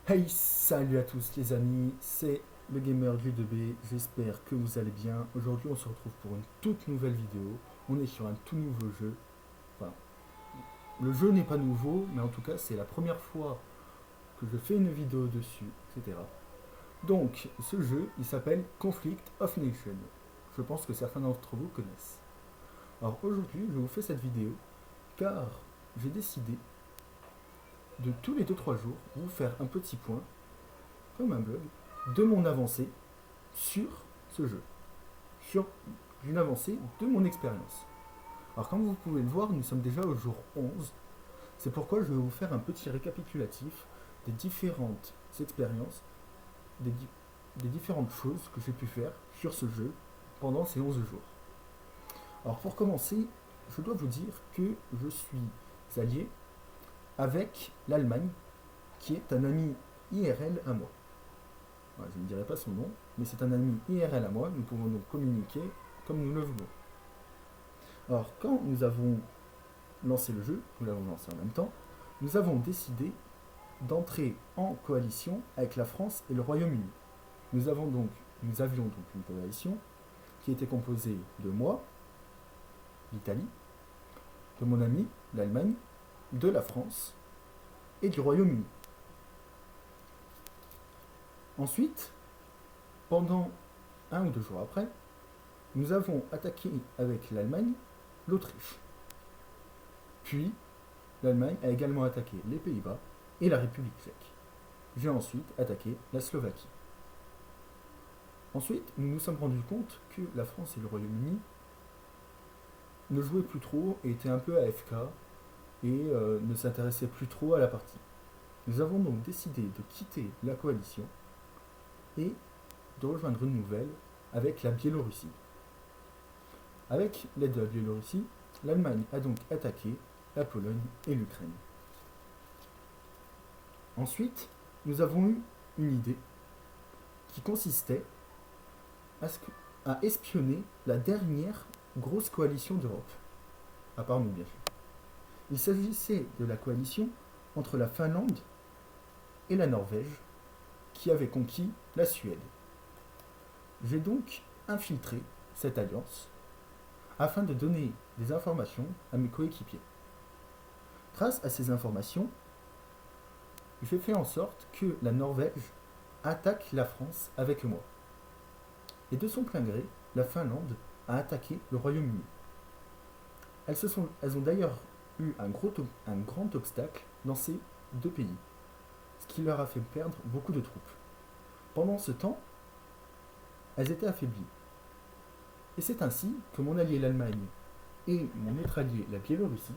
Hey, salut à tous les amis, c'est le gamer du 2B, j'espère que vous allez bien. Aujourd'hui on se retrouve pour une toute nouvelle vidéo, on est sur un tout nouveau jeu. Enfin, le jeu n'est pas nouveau, mais en tout cas c'est la première fois que je fais une vidéo dessus, etc. Donc ce jeu, il s'appelle Conflict of Nations. Je pense que certains d'entre vous connaissent. Alors aujourd'hui je vous fais cette vidéo car j'ai décidé de tous les 2-3 jours vous faire un petit point, comme un blog, de mon avancée sur ce jeu, sur une avancée de mon expérience. Alors comme vous pouvez le voir, nous sommes déjà au jour 11. C'est pourquoi je vais vous faire un petit récapitulatif des différentes expériences, des, des différentes choses que j'ai pu faire sur ce jeu pendant ces 11 jours. Alors pour commencer, je dois vous dire que je suis allié avec l'Allemagne, qui est un ami IRL à moi. Voilà, je ne dirai pas son nom, mais c'est un ami IRL à moi, nous pouvons donc communiquer comme nous le voulons. Alors, quand nous avons lancé le jeu, nous l'avons lancé en même temps, nous avons décidé d'entrer en coalition avec la France et le Royaume-Uni. Nous avions donc une coalition qui était composée de moi, l'Italie, de mon ami, l'Allemagne, de la France et du Royaume-Uni. Ensuite, pendant 1 ou 2 jours après, nous avons attaqué avec l'Allemagne l'Autriche. Puis, l'Allemagne a également attaqué les Pays-Bas et la République tchèque. J'ai ensuite attaqué la Slovaquie. Ensuite, nous nous sommes rendus compte que la France et le Royaume-Uni ne jouaient plus trop et étaient un peu AFK et ne s'intéressaient plus trop à la partie. Nous avons donc décidé de quitter la coalition et de rejoindre une nouvelle avec la Biélorussie. Avec l'aide de la Biélorussie, l'Allemagne a donc attaqué la Pologne et l'Ukraine. Ensuite, nous avons eu une idée qui consistait à espionner la dernière grosse coalition d'Europe, à part nous bien sûr. Il s'agissait de la coalition entre la Finlande et la Norvège qui avait conquis la Suède. J'ai donc infiltré cette alliance afin de donner des informations à mes coéquipiers. Grâce à ces informations, j'ai fait en sorte que la Norvège attaque la France avec moi. Et de son plein gré, la Finlande a attaqué le Royaume-Uni. Elles ont d'ailleurs eu un grand obstacle dans ces 2 pays, ce qui leur a fait perdre beaucoup de troupes. Pendant ce temps, elles étaient affaiblies. Et c'est ainsi que mon allié l'Allemagne et mon autre allié la Biélorussie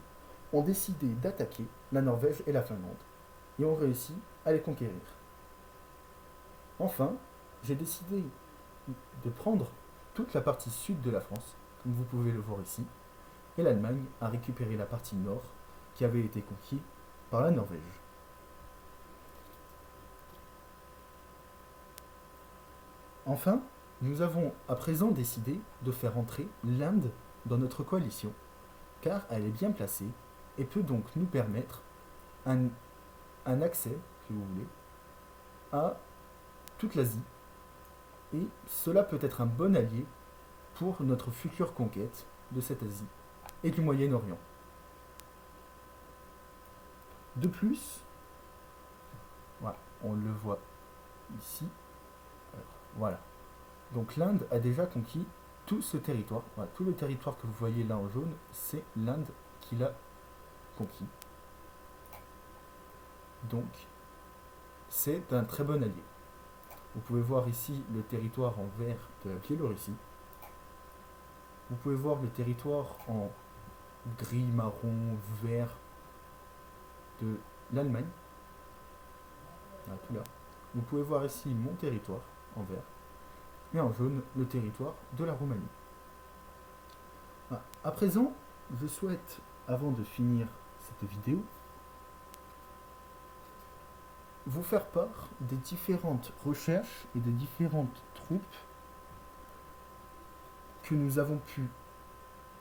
ont décidé d'attaquer la Norvège et la Finlande, et ont réussi à les conquérir. Enfin, j'ai décidé de prendre toute la partie sud de la France, comme vous pouvez le voir ici, et l'Allemagne a récupéré la partie nord qui avait été conquise par la Norvège. Enfin, nous avons à présent décidé de faire entrer l'Inde dans notre coalition, car elle est bien placée et peut donc nous permettre un, un accès, si vous voulez, à toute l'Asie, et cela peut être un bon allié pour notre future conquête de cette Asie et du Moyen-Orient. De plus, voilà, on le voit ici, alors, voilà. Donc l'Inde a déjà conquis tout ce territoire. Voilà, tout le territoire que vous voyez là en jaune, c'est l'Inde qui l'a conquis. Donc c'est un très bon allié. Vous pouvez voir ici le territoire en vert de la Biélorussie. Vous pouvez voir le territoire en gris, marron, vert de l'Allemagne. Voilà, tout là. Vous pouvez voir ici mon territoire en vert. Et en jaune, le territoire de la Roumanie. Voilà. À présent, je souhaite, avant de finir cette vidéo, vous faire part des différentes recherches et des différentes troupes que nous avons pu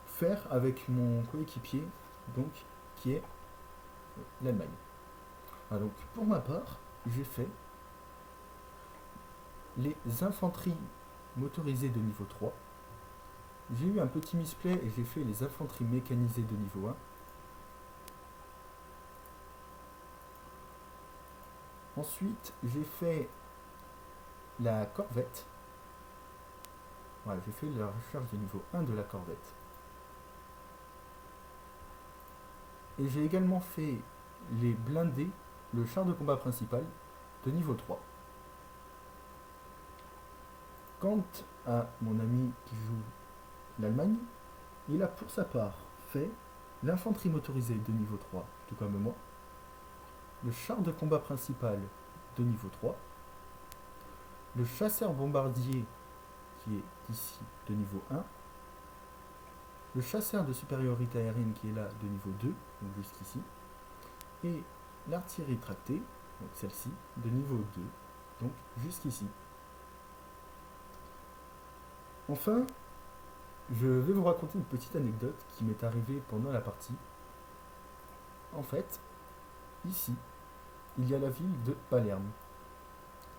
faire avec mon coéquipier, donc qui est l'Allemagne. Alors, donc, pour ma part, j'ai fait les infanteries motorisées de niveau 3. J'ai eu un petit misplay et j'ai fait les infanteries mécanisées de niveau 1. Ensuite, j'ai fait la corvette. Voilà, j'ai fait la recherche du niveau 1 de la corvette. Et j'ai également fait les blindés, le char de combat principal, de niveau 3. Quant à mon ami qui joue l'Allemagne, il a pour sa part fait l'infanterie motorisée de niveau 3, tout comme moi, le char de combat principal de niveau 3, le chasseur bombardier qui est ici de niveau 1, le chasseur de supériorité aérienne qui est là de niveau 2, donc jusqu'ici, et l'artillerie tractée, donc celle-ci, de niveau 2, donc jusqu'ici. Enfin, je vais vous raconter une petite anecdote qui m'est arrivée pendant la partie. En fait, ici, il y a la ville de Palerme.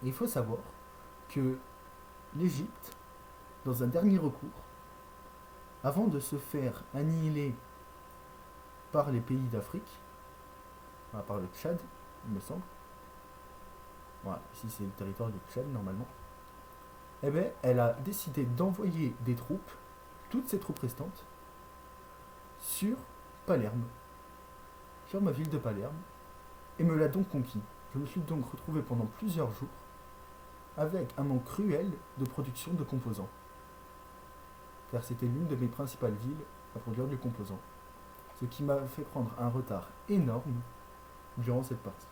Et il faut savoir que l'Égypte, dans un dernier recours, avant de se faire annihiler par les pays d'Afrique, par le Tchad, il me semble, voilà, ici c'est le territoire du Tchad normalement, eh bien, elle a décidé d'envoyer des troupes, toutes ces troupes restantes, sur Palerme, sur ma ville de Palerme, et me l'a donc conquis. Je me suis donc retrouvé pendant plusieurs jours avec un manque cruel de production de composants. Car c'était l'une de mes principales villes à produire du composant. Ce qui m'a fait prendre un retard énorme durant cette partie.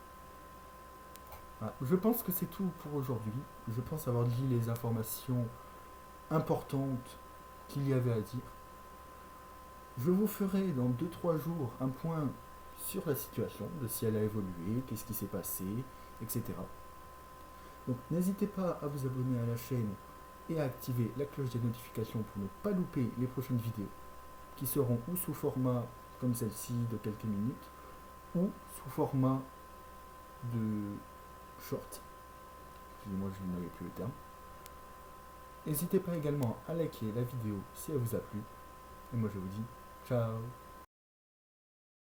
Voilà. Je pense que c'est tout pour aujourd'hui. Je pense avoir dit les informations importantes qu'il y avait à dire. Je vous ferai dans 2-3 jours un point sur la situation, de si elle a évolué, qu'est-ce qui s'est passé, etc. Donc n'hésitez pas à vous abonner à la chaîne et à activer la cloche des notifications pour ne pas louper les prochaines vidéos qui seront ou sous format comme celle-ci de quelques minutes ou sous format de short. Excusez-moi, je n'avais plus le terme. N'hésitez pas également à liker la vidéo si elle vous a plu. Et moi je vous dis ciao.